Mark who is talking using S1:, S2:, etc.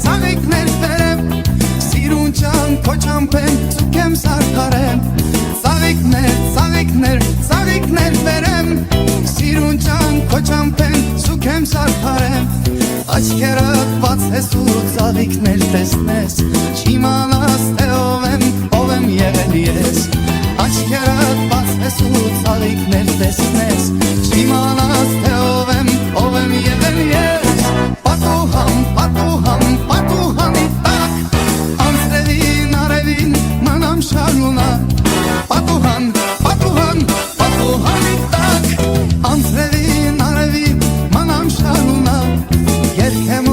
S1: ծաղիկներ բերեմ, սիրուն ճան քո ճամփեն ցուկեմ սարքարեմ, ծաղիկներ բերեմ, սիրուն ճան քո ճամփեն ցուկեմ սարքարեմ, աչքերդ բացես ու ծաղիկներ տեսնես, չիմանաս թե ով եմ եղել ես, աչքերդ բացես ու ծաղիկներ տեսնես, չիմանաս թե ով եմ եղել ես, պատուհանի տակ, անձրևին արևին մնամ շարունակ, պատուհանի տակ, անձրևին արևին մնամ շարունակ, երգեմ